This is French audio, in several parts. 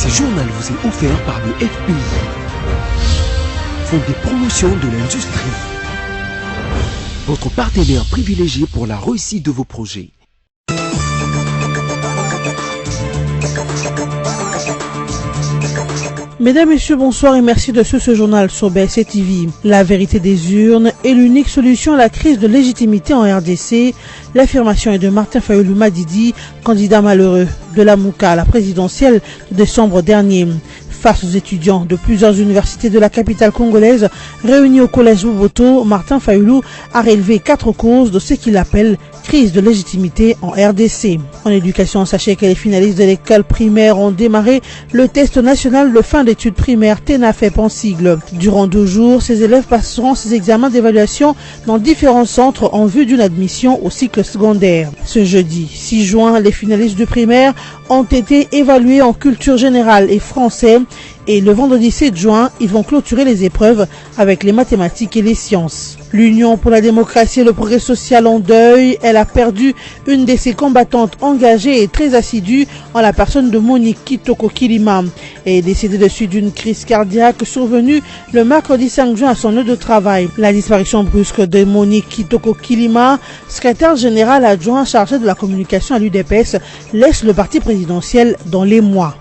Ce journal vous est offert par le FPI, Fonds de promotion de l'industrie, votre partenaire privilégié pour la réussite de vos projets. Mesdames, Messieurs, bonsoir et merci de suivre ce journal sur BSC TV. La vérité des urnes est l'unique solution à la crise de légitimité en RDC. L'affirmation est de Martin Fayulu Madidi, candidat malheureux de la Mouka à la présidentielle de décembre dernier. Face aux étudiants de plusieurs universités de la capitale congolaise réunis au collège Boboto, Martin Fayulu a relevé 4 causes de ce qu'il appelle crise de légitimité en RDC. En éducation, sachez que les finalistes de l'école primaire ont démarré le test national de fin d'études primaires TENAFEP en sigle. Durant 2 jours, ces élèves passeront ces examens d'évaluation dans différents centres en vue d'une admission au cycle secondaire. Ce jeudi 6 juin, les finalistes de primaire ont été évalués en culture générale et français et le vendredi 7 juin, ils vont clôturer les épreuves avec les mathématiques et les sciences. L'Union pour la démocratie et le progrès social en deuil, elle a perdu une de ses combattantes engagées et très assidue en la personne de Monique Kitoko Kilima. Elle est décédée de suite d'une crise cardiaque survenue le mercredi 5 juin à son lieu de travail. La disparition brusque de Monique Kitoko Kilima, secrétaire général adjoint chargé de la communication à l'UDPS, laisse le parti présidentiel dans les mois.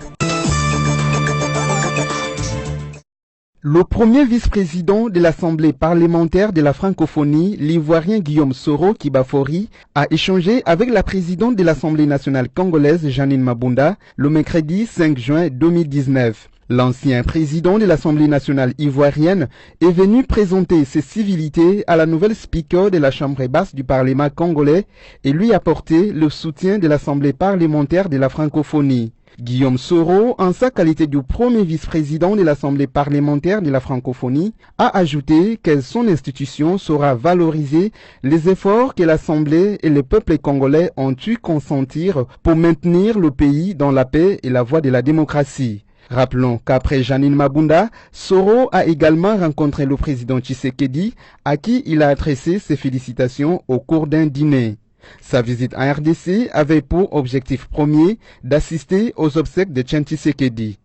Le premier vice-président de l'Assemblée parlementaire de la francophonie, l'Ivoirien Guillaume Soro Kibafori, a échangé avec la présidente de l'Assemblée nationale congolaise, Jeannine Mabunda, le mercredi 5 juin 2019. L'ancien président de l'Assemblée nationale ivoirienne est venu présenter ses civilités à la nouvelle speaker de la Chambre basse du Parlement congolais et lui apporter le soutien de l'Assemblée parlementaire de la francophonie. Guillaume Soro, en sa qualité du premier vice-président de l'Assemblée parlementaire de la francophonie, a ajouté que son institution saura valoriser les efforts que l'Assemblée et le peuple congolais ont dû consentir pour maintenir le pays dans la paix et la voie de la démocratie. Rappelons qu'après Jeannine Mabunda, Soro a également rencontré le président Tshisekedi, à qui il a adressé ses félicitations au cours d'un dîner. Sa visite en RDC avait pour objectif premier d'assister aux obsèques de Tshisekedi.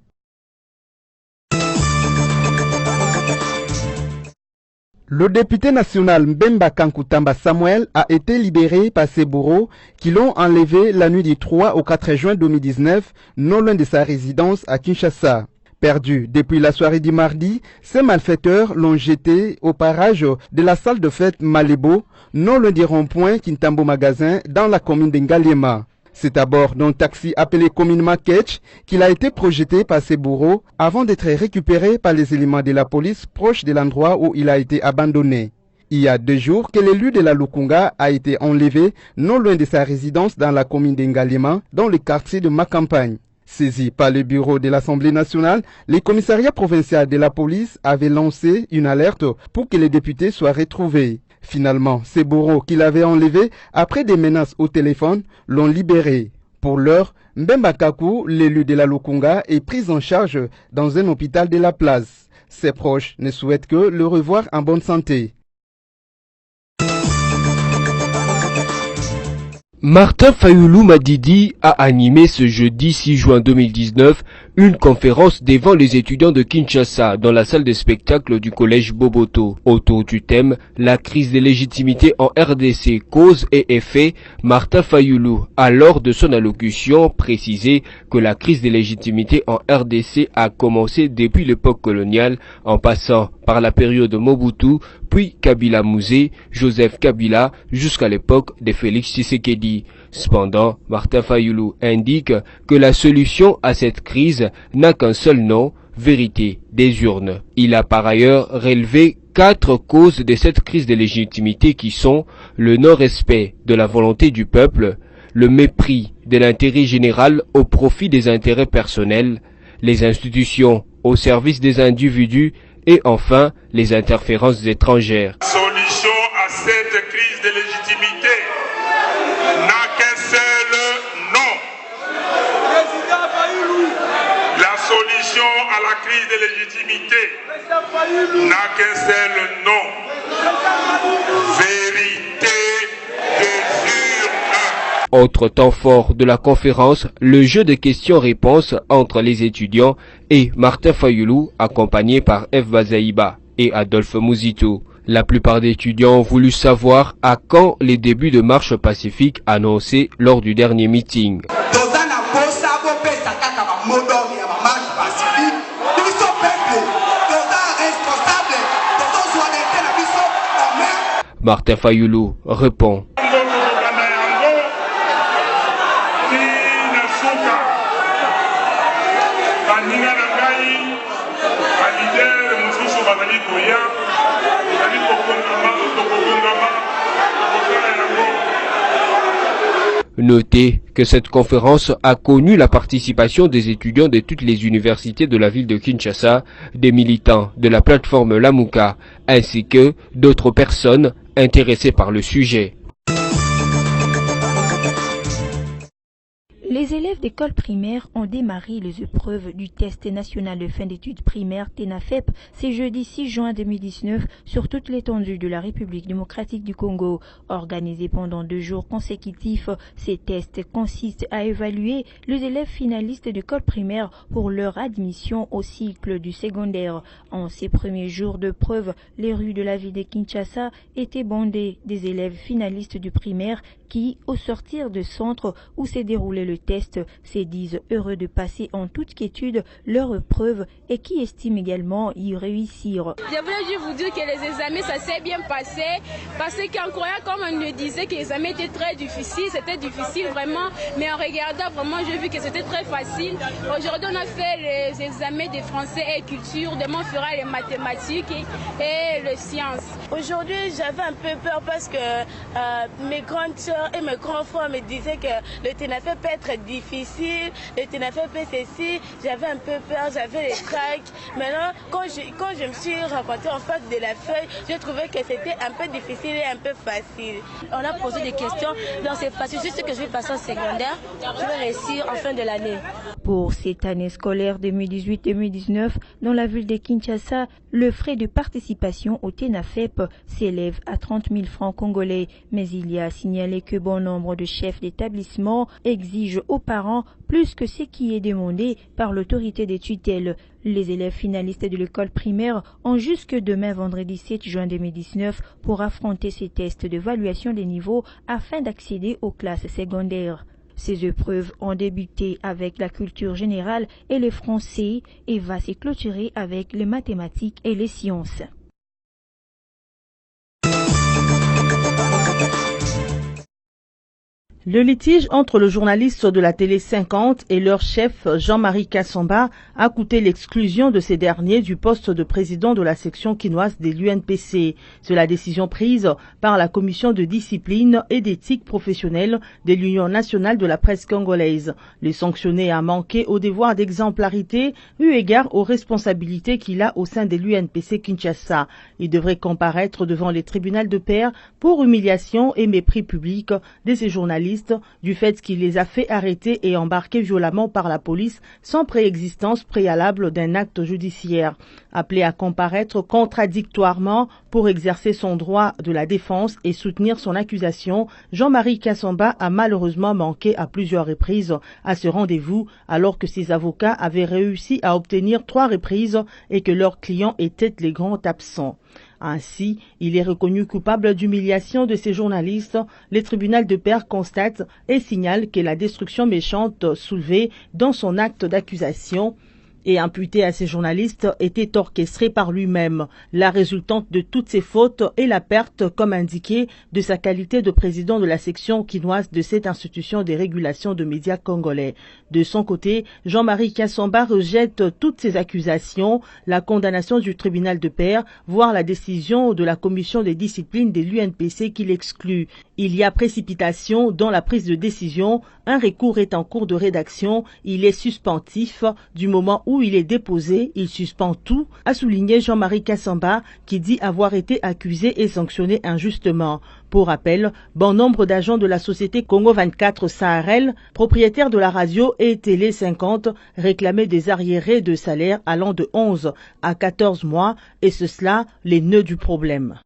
Le député national Mbemba Kankutamba Samuel a été libéré par ses bourreaux qui l'ont enlevé la nuit du 3 au 4 juin 2019, non loin de sa résidence à Kinshasa. Perdu depuis la soirée du mardi, ces malfaiteurs l'ont jeté au parage de la salle de fête Malébo, non loin du rond-point Kintambo Magasin, dans la commune d'Ngaliema. C'est à bord d'un taxi appelé communément Ketch qu'il a été projeté par ses bourreaux avant d'être récupéré par les éléments de la police proche de l'endroit où il a été abandonné. Il y a 2 jours que l'élu de la Lukunga a été enlevé non loin de sa résidence dans la commune d'Ngaliema, dans le quartier de Makampagne. Saisi par le bureau de l'Assemblée nationale, le commissariat provincial de la police avait lancé une alerte pour que les députés soient retrouvés. Finalement, ces bourreaux qu'il avait enlevés après des menaces au téléphone l'ont libéré. Pour l'heure, Mbemba Kaku, l'élu de la Lukunga, est pris en charge dans un hôpital de la place. Ses proches ne souhaitent que le revoir en bonne santé. Martin Fayulu Madidi a animé ce jeudi 6 juin 2019 une conférence devant les étudiants de Kinshasa dans la salle de spectacle du collège Boboto. Autour du thème « La crise de légitimité en RDC, cause et effet », Martin Fayulu a lors de son allocution précisé que la crise de légitimité en RDC a commencé depuis l'époque coloniale en passant par la période Mobutu, puis Kabila Mouzé, Joseph Kabila, jusqu'à l'époque de Félix Tshisekedi. Cependant, Martin Fayulu indique que la solution à cette crise n'a qu'un seul nom, vérité des urnes. Il a par ailleurs relevé 4 causes de cette crise de légitimité qui sont le non-respect de la volonté du peuple, le mépris de l'intérêt général au profit des intérêts personnels, les institutions au service des individus et enfin les interférences étrangères. La solution à cette crise de légitimité n'a qu'un seul nom. La solution à la crise de légitimité n'a qu'un seul nom. Vérité des urnes. Autre temps fort de la conférence, le jeu de questions-réponses entre les étudiants et Martin Fayoulou, accompagné par Eve Bazaïba et Adolphe Mouzito. La plupart des étudiants ont voulu savoir à quand les débuts de marche pacifique annoncés lors du dernier meeting. Martin Fayoulou répond. Notez que cette conférence a connu la participation des étudiants de toutes les universités de la ville de Kinshasa, des militants de la plateforme Lamuka, ainsi que d'autres personnes intéressées par le sujet. Les élèves d'école primaire ont démarré les épreuves du test national de fin d'études primaires TENAFEP ce jeudi 6 juin 2019 sur toute l'étendue de la République démocratique du Congo. Organisés pendant 2 jours consécutifs, ces tests consistent à évaluer les élèves finalistes d'école primaire pour leur admission au cycle du secondaire. En ces premiers jours de preuve, les rues de la ville de Kinshasa étaient bondées des élèves finalistes du primaire qui, au sortir de centre où s'est déroulé le test, se disent heureux de passer en toute quiétude leur épreuve et qui estiment également y réussir. Je voulais juste vous dire que les examens, ça s'est bien passé parce qu'en croyant, comme on nous disait que les examens étaient très difficiles, c'était difficile vraiment, mais en regardant vraiment, j'ai vu que c'était très facile. Aujourd'hui, on a fait les examens de français et culture, demain on fera les mathématiques et les sciences. Aujourd'hui, j'avais un peu peur parce que mes grandes sœurs et mes grands frères me disaient que le TENAFEP peut être difficile, le TENAFEP peut ceci, j'avais un peu peur, j'avais les craques. Maintenant, quand je me suis rencontrée en face de la feuille, j'ai trouvé que c'était un peu difficile et un peu facile. On a posé des questions, donc c'est facile, juste que je vais passer en secondaire, je vais réussir en fin de l'année. Pour cette année scolaire 2018-2019, dans la ville de Kinshasa, le frais de participation au TENAFEP s'élève à 30 000 francs congolais, mais il y a signalé que bon nombre de chefs d'établissement exigent aux parents plus que ce qui est demandé par l'autorité des tutelles. Les élèves finalistes de l'école primaire ont jusque demain vendredi 7 juin 2019 pour affronter ces tests d'évaluation des niveaux afin d'accéder aux classes secondaires. Ces épreuves ont débuté avec la culture générale et le français et va se clôturer avec les mathématiques et les sciences. Le litige entre le journaliste de la Télé 50 et leur chef Jean-Marie Kassamba a coûté l'exclusion de ces derniers du poste de président de la section quinoise de l'UNPC. C'est la décision prise par la commission de discipline et d'éthique professionnelle de l'Union nationale de la presse congolaise. Le sanctionné a manqué au devoir d'exemplarité eu égard aux responsabilités qu'il a au sein de l'UNPC Kinshasa. Il devrait comparaître devant les tribunaux de paix pour humiliation et mépris public de ces journalistes du fait qu'il les a fait arrêter et embarquer violemment par la police sans préexistence préalable d'un acte judiciaire. Appelé à comparaître contradictoirement pour exercer son droit de la défense et soutenir son accusation, Jean-Marie Kassamba a malheureusement manqué à plusieurs reprises à ce rendez-vous alors que ses avocats avaient réussi à obtenir 3 reprises et que leurs clients étaient les grands absents. Ainsi, il est reconnu coupable d'humiliation de ces journalistes. Le tribunal de paix constate et signale que la destruction méchante soulevée dans son acte d'accusation et imputée à ces journalistes était orchestrée par lui-même. La résultante de toutes ces fautes est la perte, comme indiqué, de sa qualité de président de la section quinoise de cette institution de régulation de médias congolais. De son côté, Jean-Marie Kassamba rejette toutes ces accusations, la condamnation du tribunal de paix, voire la décision de la commission de discipline de l'UNPC qui l'exclut. Il y a précipitation dans la prise de décision, un recours est en cours de rédaction, il est suspensif du moment où il est déposé, il suspend tout, a souligné Jean-Marie Kassamba qui dit avoir été accusé et sanctionné injustement. Pour rappel, bon nombre d'agents de la société Congo 24 Saharel, propriétaires de la radio et Télé 50, réclamaient des arriérés de salaire allant de 11 à 14 mois et cela les nœuds du problème.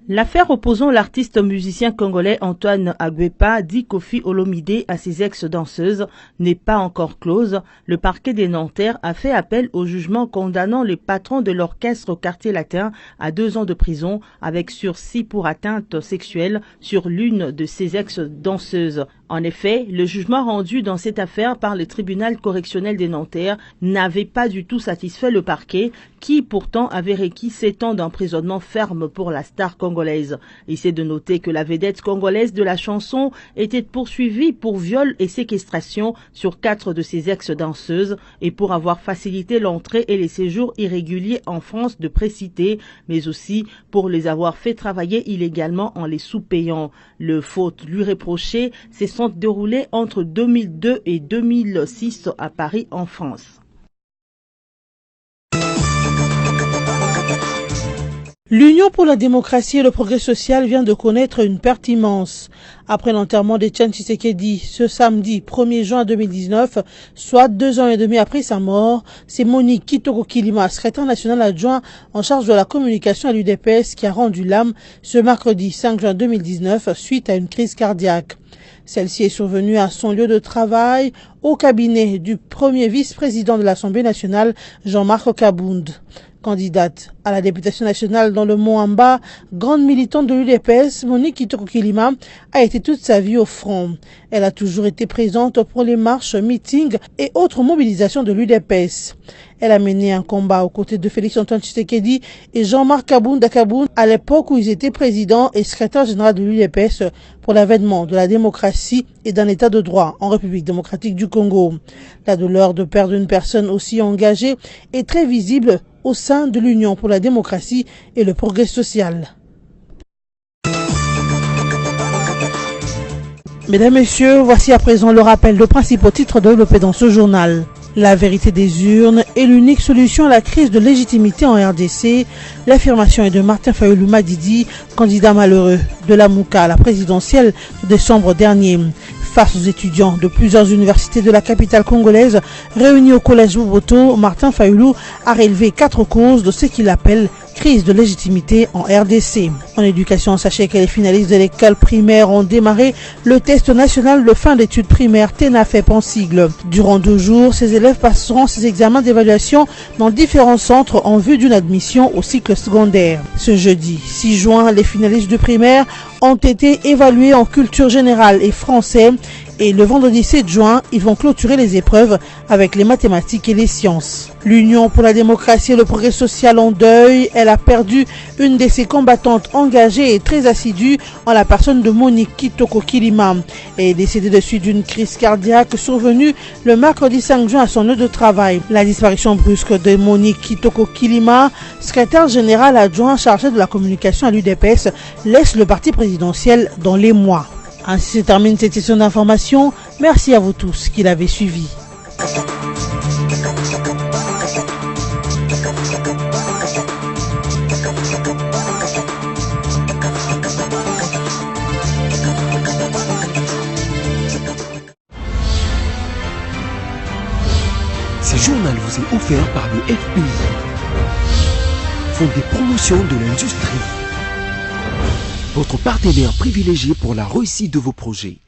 L'affaire opposant l'artiste musicien congolais Antoine Agwepa, dit Kofi Olomide, à ses ex-danseuses n'est pas encore close. Le parquet des Nanterres a fait appel au jugement condamnant le patron de l'orchestre au quartier latin à 2 ans de prison avec sursis pour atteinte sexuelle sur l'une de ses ex-danseuses. En effet, le jugement rendu dans cette affaire par le tribunal correctionnel des Nanterres n'avait pas du tout satisfait le parquet, qui pourtant avait requis 7 ans d'emprisonnement ferme pour la star congolaise. Il s'est de noter que la vedette congolaise de la chanson était poursuivie pour viol et séquestration sur 4 de ses ex-danseuses et pour avoir facilité l'entrée et les séjours irréguliers en France de précités, mais aussi pour les avoir fait travailler illégalement en les sous-payant. Le faute lui reproché s'est déroulé entre 2002 et 2006 à Paris, en France. L'Union pour la démocratie et le progrès social vient de connaître une perte immense. Après l'enterrement d'Etienne Tshisekedi ce samedi 1er juin 2019, soit 2 ans et demi après sa mort, c'est Monique Kitoko Kilima, secrétaire national adjoint en charge de la communication à l'UDPS, qui a rendu l'âme ce mercredi 5 juin 2019 suite à une crise cardiaque. Celle-ci est survenue à son lieu de travail, au cabinet du premier vice-président de l'Assemblée nationale, Jean-Marc Kabound. Candidate à la députation nationale dans le Mont-Amba, grande militante de l'UDPS, Monique Kitoko Kilima a été toute sa vie au front. Elle a toujours été présente pour les marches, meetings et autres mobilisations de l'UDPS. Elle a mené un combat aux côtés de Félix-Antoine Tshisekedi et Jean-Marc Kabound à l'époque où ils étaient président et secrétaire général de l'UDPS pour l'avènement de la démocratie et d'un état de droit en République démocratique du Congo. La douleur de perdre une personne aussi engagée est très visible au sein de l'Union pour la démocratie et le progrès social. Mesdames, Messieurs, voici à présent le rappel de principaux titres développés dans ce journal. La vérité des urnes est l'unique solution à la crise de légitimité en RDC. L'affirmation est de Martin Fayulu Madidi, candidat malheureux de la Mouka à la présidentielle de décembre dernier. Face aux étudiants de plusieurs universités de la capitale congolaise réunis au collège Boboto, Martin Fayulu a relevé 4 causes de ce qu'il appelle crise de légitimité en RDC. En éducation, sachez que les finalistes de l'école primaire ont démarré le test national de fin d'études primaires TENAFEP en sigle. Durant 2 jours, ces élèves passeront ces examens d'évaluation dans différents centres en vue d'une admission au cycle secondaire. Ce jeudi 6 juin, les finalistes de primaire ont été évalués en culture générale et français, et le vendredi 7 juin, ils vont clôturer les épreuves avec les mathématiques et les sciences. L'Union pour la démocratie et le progrès social en deuil, elle a perdu une de ses combattantes engagées et très assidue en la personne de Monique Kitoko Kilima. Elle est décédée de suite d'une crise cardiaque survenue le mercredi 5 juin à son lieu de travail. La disparition brusque de Monique Kitoko Kilima, secrétaire général adjoint chargé de la communication à l'UDPS, laisse le parti présidentiel dans les mois. Ainsi se termine cette session d'information. Merci à vous tous qui l'avez suivi. Ce journal vous est offert par le FPI, Fonds des promotions de l'industrie, votre partenaire privilégié pour la réussite de vos projets.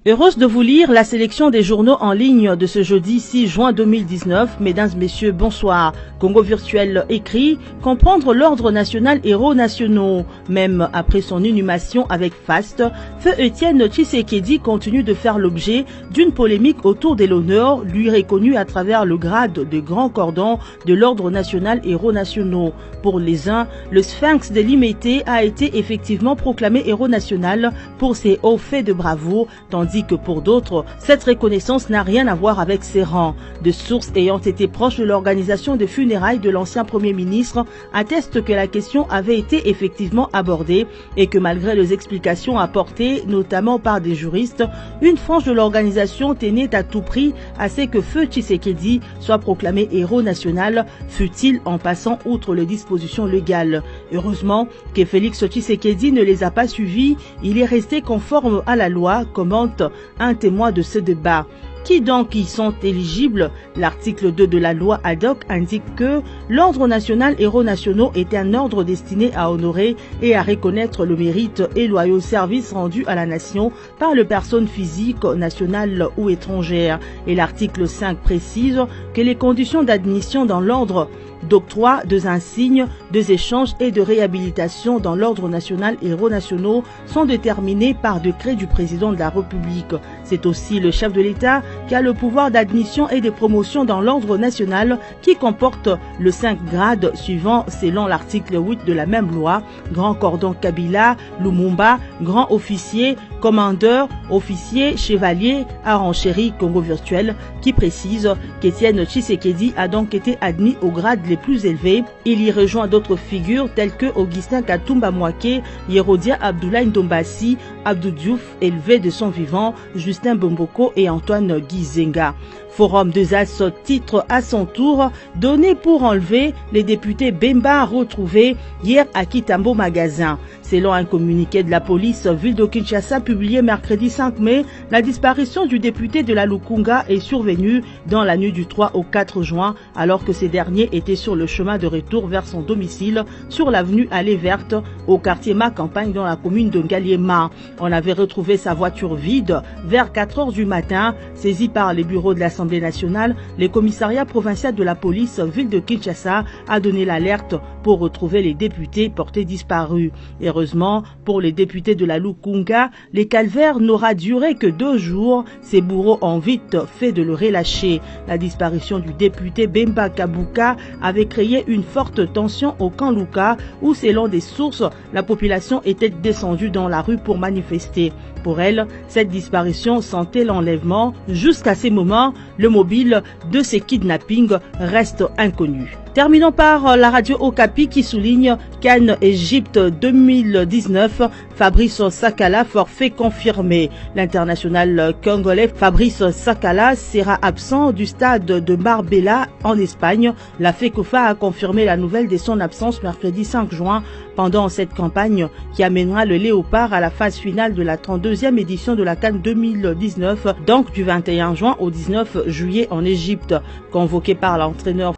Heureuse de vous lire la sélection des journaux en ligne de ce jeudi 6 juin 2019. Mesdames, Messieurs, bonsoir. Congo Virtuel écrit « Comprendre l'ordre national héros nationaux ». Même après son inhumation avec FAST, Feu Étienne Tshisekedi continue de faire l'objet d'une polémique autour de l'honneur lui reconnu à travers le grade de grand cordon de l'ordre national héros nationaux. Pour les uns, le Sphinx de Limité a été effectivement proclamé héros national pour ses hauts faits de bravoure, tandis que pour d'autres, cette reconnaissance n'a rien à voir avec ses rangs. De sources ayant été proches de l'organisation des funérailles de l'ancien Premier ministre attestent que la question avait été effectivement abordée et que malgré les explications apportées, notamment par des juristes, une frange de l'organisation tenait à tout prix à ce que Feu Tshisekedi soit proclamé héros national, fut-il en passant outre les dispositions légales. Heureusement que Félix Tshisekedi ne les a pas suivis, il est resté conforme à la loi, commente un témoin de ce débat. Qui donc y sont éligibles? L'article 2 de la loi ad hoc indique que l'ordre national héros nationaux est un ordre destiné à honorer et à reconnaître le mérite et loyaux services rendus à la nation par les personnes physiques, nationales ou étrangères. Et l'article 5 précise que les conditions d'admission dans l'ordre d'octroi, des insignes, des échanges et de réhabilitation dans l'ordre national héros nationaux sont déterminés par décret du président de la République. C'est aussi le chef de l'État qui a le pouvoir d'admission et de promotion dans l'ordre national qui comporte le 5 grades suivants selon l'article 8 de la même loi: Grand Cordon Kabila, Lumumba, Grand Officier, Commandeur, Officier, Chevalier, Aranchéri, Congo virtuel, qui précise qu'Étienne Tshisekedi a donc été admis au grade les plus élevés. Il y rejoint d'autres figures telles que Augustin Katumba Mouaké, Yerodia Abdoulaye Ndombassi, Abdou Diouf, élevé de son vivant, Justin Bomboko et Antoine Gizenga. Forum des As titre à son tour donné pour enlever les députés Bemba retrouvés hier à Kitambo Magasin. Selon un communiqué de la police ville de Kinshasa publié mercredi 5 mai, la disparition du député de la Lukunga est survenue dans la nuit du 3 au 4 juin alors que ces derniers étaient sur le chemin de retour vers son domicile sur l'avenue Allée Verte au quartier Ma-Campagne dans la commune de Ngaliema. On avait retrouvé sa voiture vide vers 4 heures du matin, saisie par les bureaux de l'Assemblée nationale. Le commissariat provincial de la police ville de Kinshasa a donné l'alerte pour retrouver les députés portés disparus. Heureusement pour les députés de la Lukunga, les calvaires n'aura duré que 2 jours. Ces bourreaux ont vite fait de le relâcher. La disparition du député Bemba Kabuka avait créé une forte tension au camp Luka où, selon des sources, la population était descendue dans la rue pour manifester. Pour elle, cette disparition sentait l'enlèvement. Jusqu'à ces moments, le mobile de ces kidnappings reste inconnu. Terminons par la radio Okapi qui souligne Cannes Égypte 2019, Fabrice Sakala forfait confirmé. L'international congolais Fabrice Sakala sera absent du stade de Marbella en Espagne. La FECOFA a confirmé la nouvelle de son absence mercredi 5 juin pendant cette campagne qui amènera le Léopard à la phase finale de la 32e édition de la Cannes 2019, donc du 21 juin au 19 juillet en Égypte. Convoqué par l'entraîneur